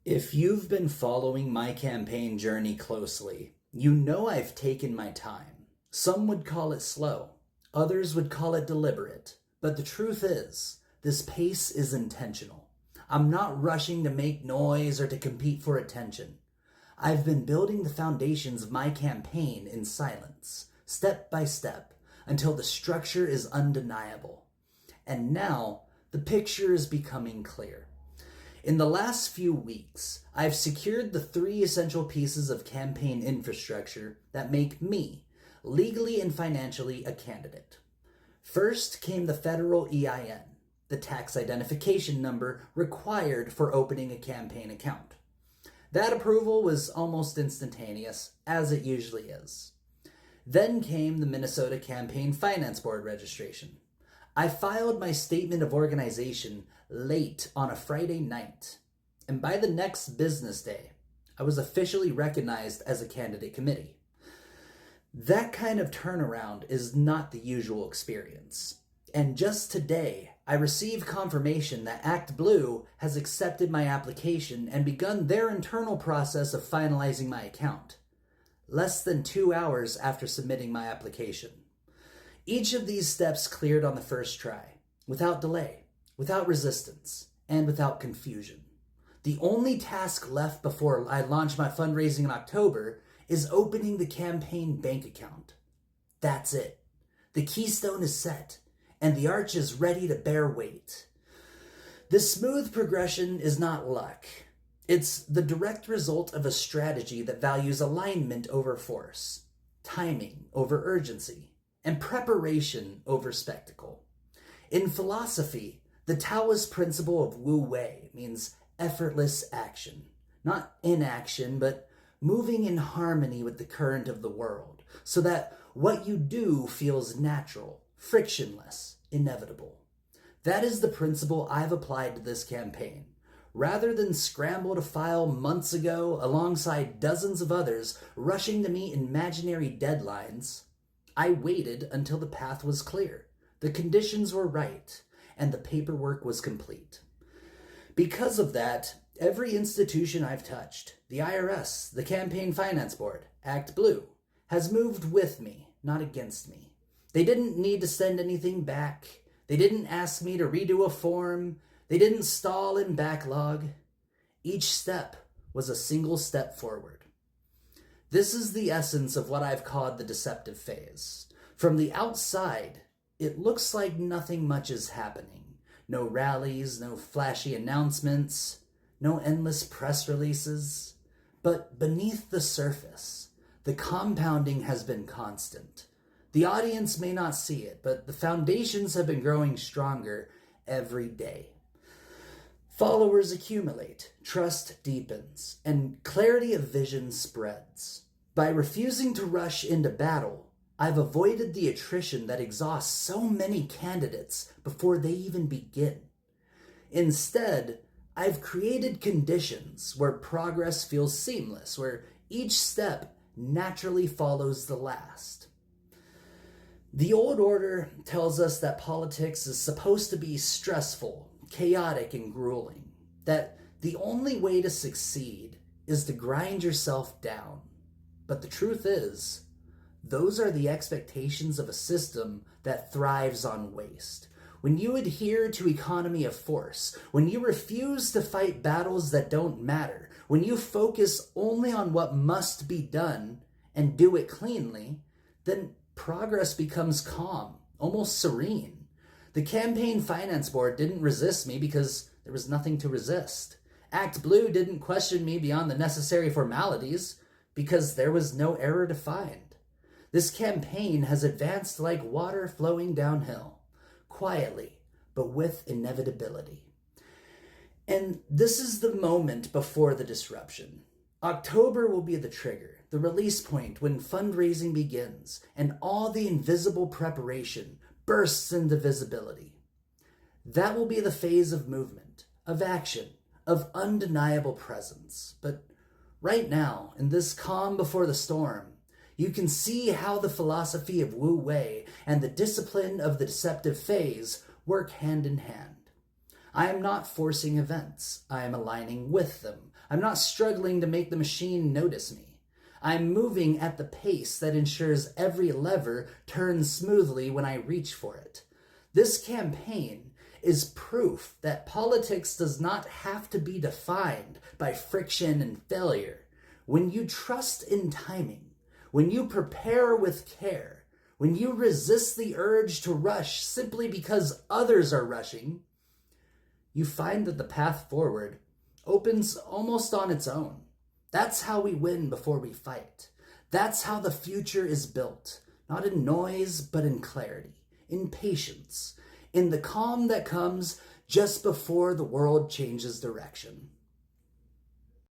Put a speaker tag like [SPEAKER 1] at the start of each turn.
[SPEAKER 1] If you've been following my campaign journey closely, you know I've taken my time. Some would call it slow, others would call it deliberate, but the truth is, this pace is intentional. I'm not rushing to make noise or to compete for attention. I've been building the foundations of my campaign in silence, step by step, until the structure is undeniable. And now, the picture is becoming clear. In the last few weeks, I've secured the three essential pieces of campaign infrastructure that make me, legally and financially, a candidate. First came the federal EIN, the tax identification number required for opening a campaign account. That approval was almost instantaneous, as it usually is. Then came the Minnesota Campaign Finance Board registration. I filed my statement of organization late on a Friday night, and by the next business day, I was officially recognized as a candidate committee. That kind of turnaround is not the usual experience. And just today, I received confirmation that Act Blue has accepted my application and begun their internal process of finalizing my account, less than 2 hours after submitting my application. Each of these steps cleared on the first try, without delay, without resistance, and without confusion. The only task left before I launch my fundraising in October is opening the campaign bank account. That's it. The keystone is set, and the arch is ready to bear weight. This smooth progression is not luck. It's the direct result of a strategy that values alignment over force, timing over urgency, and preparation over spectacle. In philosophy, the Taoist principle of Wu Wei means effortless action. Not inaction, but moving in harmony with the current of the world, so that what you do feels natural, frictionless, inevitable. That is the principle I've applied to this campaign. Rather than scramble to file months ago alongside dozens of others rushing to meet imaginary deadlines, I waited until the path was clear, the conditions were right, and the paperwork was complete. Because of that, every institution I've touched, the IRS, the Campaign Finance Board, Act Blue, has moved with me, not against me. They didn't need to send anything back. They didn't ask me to redo a form. They didn't stall in backlog. Each step was a single step forward. This is the essence of what I've called the deceptive phase. From the outside, it looks like nothing much is happening. No rallies, no flashy announcements, no endless press releases. But beneath the surface, the compounding has been constant. The audience may not see it, but the foundations have been growing stronger every day. Followers accumulate, trust deepens, and clarity of vision spreads. By refusing to rush into battle, I've avoided the attrition that exhausts so many candidates before they even begin. Instead, I've created conditions where progress feels seamless, where each step naturally follows the last. The old order tells us that politics is supposed to be stressful, chaotic, and grueling. That the only way to succeed is to grind yourself down. But the truth is, those are the expectations of a system that thrives on waste. When you adhere to economy of force, when you refuse to fight battles that don't matter, when you focus only on what must be done and do it cleanly, then progress becomes calm, almost serene. The Campaign Finance Board didn't resist me because there was nothing to resist. Act Blue didn't question me beyond the necessary formalities because there was no error to find. This campaign has advanced like water flowing downhill, quietly, but with inevitability. And this is the moment before the disruption. October will be the trigger, the release point when fundraising begins and all the invisible preparation bursts into visibility. That will be the phase of movement, of action, of undeniable presence. But right now, in this calm before the storm, you can see how the philosophy of Wu Wei and the discipline of the deceptive phase work hand in hand. I am not forcing events. I am aligning with them. I'm not struggling to make the machine notice me. I'm moving at the pace that ensures every lever turns smoothly when I reach for it. This campaign is proof that politics does not have to be defined by friction and failure. When you trust in timing, when you prepare with care, when you resist the urge to rush simply because others are rushing, you find that the path forward opens almost on its own. That's how we win before we fight. That's how the future is built, not in noise, but in clarity, in patience, in the calm that comes just before the world changes direction.